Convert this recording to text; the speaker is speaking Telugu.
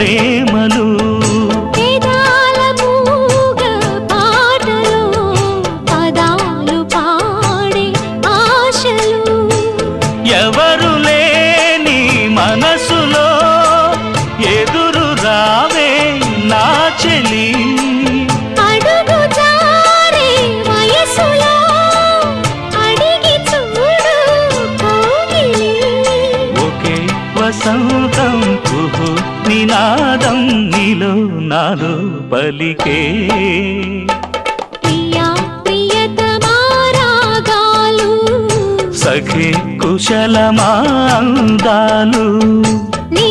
ప్రేమలు వేదాల మూగ పాటలు పదాలు పాడే ఆశలు ఎవరు లేని మనసులో ఎదురు రావే నా చెలి అడుగు జారే వయసులో అడిగి చూడు కోగిలి ఒకే వసంతం కుహు నినాదం నీలో నాలో పలికే ప్రియా ప్రియతమా రాగాలు సఖే కుశలమా అందాలు నీ